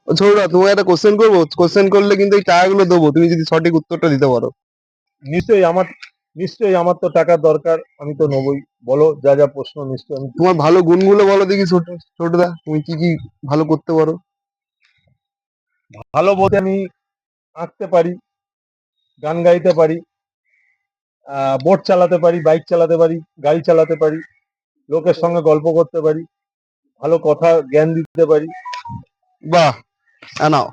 ছোটদা, তোমাকে একটা কোশ্চেন করবো। কোশ্চেন করলে কিন্তু এই টাকাগুলো দেবো, তুমি যদি সঠিক উত্তরটা দিতে পারো। নিশ্চয়ই আমার তো টাকার দরকার, আমি তো নেবই। বলো যা যা প্রশ্ন, নিশ্চয়ই আমি। তোমার ভালো গুণগুলো বলো দেখি ছোটদা, তুমি কি কি ভালো করতে পারো? ভালো বলতে আমি আঁকতে পারি, গান গাইতে পারি, বোট চালাতে পারি, বাইক চালাতে পারি, গাড়ি চালাতে পারি, লোকের সঙ্গে গল্প করতে পারি, ভালো কথা জ্ঞান দিতে পারি। বাহ, নাও।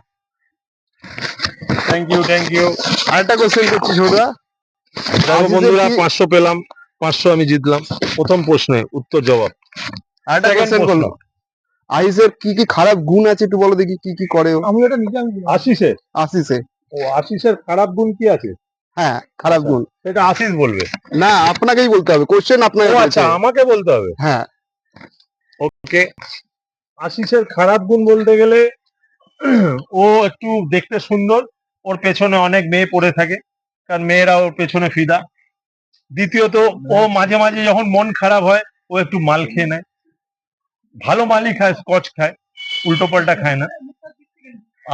Thank you. আরেকটা কোশ্চেন করছি ছোটদা। দেখো বন্ধুরা, 500 পেলাম, 500 আমি জিতলাম প্রথম প্রশ্নে উত্তর জবাব। আরেকটা Second কোশ্চেন প্রশ্ন। করলো, আইসের কি কি খারাপ গুণ আছে একটু বলো দেখি, কি কি করে ও? আশিসের আশিসে। আশিসের খারাপ গুণ কি আছে? হ্যাঁ, খারাপ গুণ। সেটা আশিস বলবে। না, আপনাকেই বলতে হবে, কোশ্চেন আপনাকে ও করেছে। আচ্ছা, আমাকে বলতে হবে। হ্যাঁ। ওকে। আশিসের খারাপ গুণ বলতে গেলে ও একটু দেখতে সুন্দর, ওর পেছনে অনেক মেয়ে পড়ে থাকে, কারণ মেয়েরা ওর পেছনে ফিদা। দ্বিতীয়ত, ও মাঝে মাঝে যখন মন খারাপ হয় ও একটু মাল খেয়ে নেয়, ভালো মালই খায়, স্কচ খায়, উল্টো পাল্টা খায় না।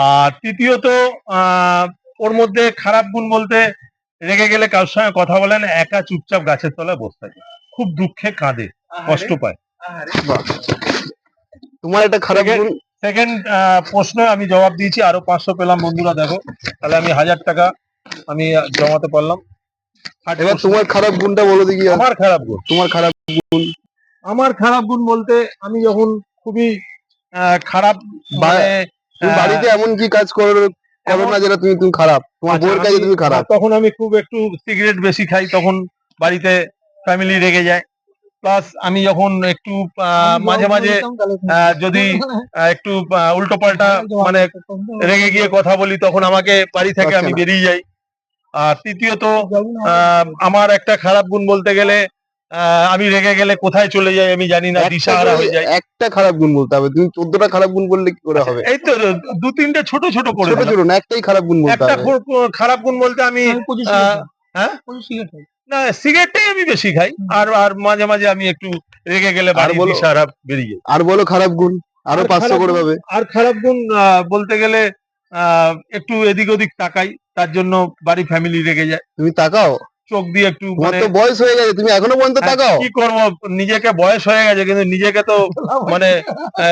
আর তৃতীয়ত, ওর মধ্যে খারাপ গুণ বলতে, রেগে গেলে কারোর সঙ্গে কথা বলে না, একা চুপচাপ গাছের তলায় বসে থাকে, খুব দুঃখে কাঁদে, কষ্ট পায়। তোমার একটা খারাপ গুণ। সেকেন্ড প্রশ্ন আমি জবাব দিয়েছি, আরো 500 পেলাম বন্ধুরা। দেখো, তাহলে আমি 1000 টাকা আমি জমাতে পারলাম। এবার তোমার খারাপ গুণটা বলো দেখি। আমার খারাপ গুণ, তোমার খারাপ গুণ। আমার খারাপ গুণ বলতে, আমি যখন খুবই খারাপ, মানে তুমি বাড়িতে এমন কি কাজ করো না যেটা তুমি খারাপ, তোমার বউয়ের কাজে তুমি খারাপ? তখন আমি খুব একটু সিগারেট বেশি খাই, তখন বাড়িতে ফ্যামিলি রেগে যায়। প্লাস আমি যখন একটু মাঝে মাঝে যদি একটু উল্টো পাল্টা, মানে রেগে গিয়ে কথা বলি, তখন আমাকে বাড়ি থেকে আমি বেরিয়ে যাই। আর তৃতীয়ত, আমার একটা খারাপ গুণ বলতে গেলে, আমি রেগে গেলে কোথায় চলে যাই আমি জানি না, দিশাহারা হয়ে যাই। একটা খারাপ গুণ বলতে হবে, তুমি 14টা খারাপ গুণ বললে কি করে হবে? এই তো 2-3টে ছোট ছোট করে ছোট ছোট না, একটাই খারাপ গুণ বলতে একটা হবে। খারাপ গুণ বলতে আমি হ্যাঁ, না, সিগারেটটাই আমি বেশি খাই। আর আর মাঝে মাঝে আমি একটু রেগে গেলে বাড়ি দিশাহারা বেরিয়ে যাই। আর বলো খারাপ গুণ, আরো 500 করে পাবে। আর খারাপ গুণ বলতে গেলে, একটু এদিক ওদিক তাকাই, তার জন্য বাড়ি ফ্যামিলি রেগে যায়। তুমি তাকাও? চোখ দিয়ে একটু, তোমার তো বয়স হয়ে গেছে, তুমি এখনো পর্যন্ত তাকাও? কি করবো, নিজেকে বয়স হয়ে গেছে, কিন্তু নিজেকে তো মানে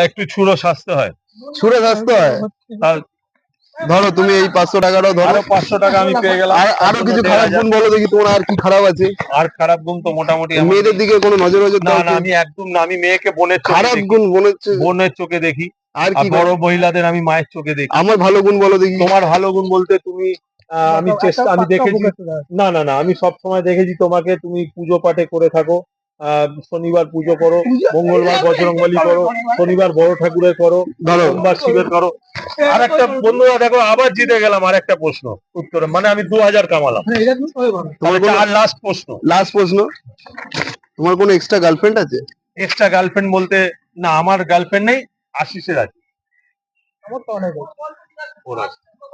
একটু ছুড়ো সাজতে হয়। ছুড়ে সাজতে হয়? ধরো তুমি এই 500 টাকাটাও ধরো। আরো 500 টাকা আমি পেয়ে গেলাম। আরো কিছু খারাপ গুণ বলো দেখি, তোমার আর কি খারাপ আছে? আর খারাপ গুণ তো মোটামুটি, মেয়েদের দিকে কোনো নজর না না, আমি একদম না, আমি মেয়েকে বোনের চোখে খারাপ দেখি, গুণ বোনের চোখে দেখি। আর কি বড় মহিলাদের আমি মায়ের চোখে দেখি। আমার ভালো গুণ বলো দেখি। তোমার ভালো গুণ বলতে, তুমি আমি দেখেছি, না না না, আমি সব সময় দেখেছি তোমাকে, তুমি পুজো পাঠে করে থাকো। শনিবার পুজো করো, মঙ্গলবার বজরংবলী করো, শনিবার বড় ঠাকুরের করো, সোমবার শিবের করো। আর একটা, বন্ধুরা দেখো, আবার জিতে গেলাম আর একটা প্রশ্ন উত্তরে, মানে আমি 2000 কামালাম। আর লাস্ট প্রশ্ন, তোমার কোনো এক্সট্রা গার্লফ্রেন্ড আছে? এক্সট্রা গার্লফ্রেন্ড বলতে, না, আমার গার্লফ্রেন্ড নেই, আশিসের আছে।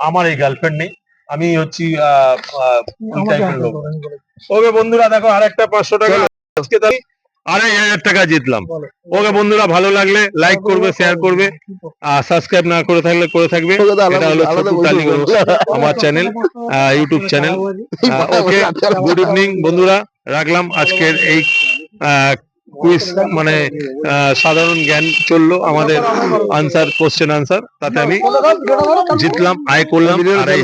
আমার এই গার্লফ্রেন্ড নেই, আমি হচ্ছি ওকে বন্ধুরা, দেখো আর একটা 500 টাকা আজকে, তাহলে 2500 টাকা জিতলাম। ওকে বন্ধুরা, ভালো লাগলে লাইক করবে, শেয়ার করবে, আর সাবস্ক্রাইব না করে থাকলে করে থাকবে। এটা হলো ছোটু টালিগঞ্জ, আমার চ্যানেল, ইউটিউব চ্যানেল। ওকে, গুড ইভিনিং বন্ধুরা, রাখলাম। আজকের এই কুইজ, মানে সাধারণ জ্ঞান চললো আমাদের, আনসার, কোশ্চেন আনসার, তাতে আমি জিতলাম, আয় করলাম।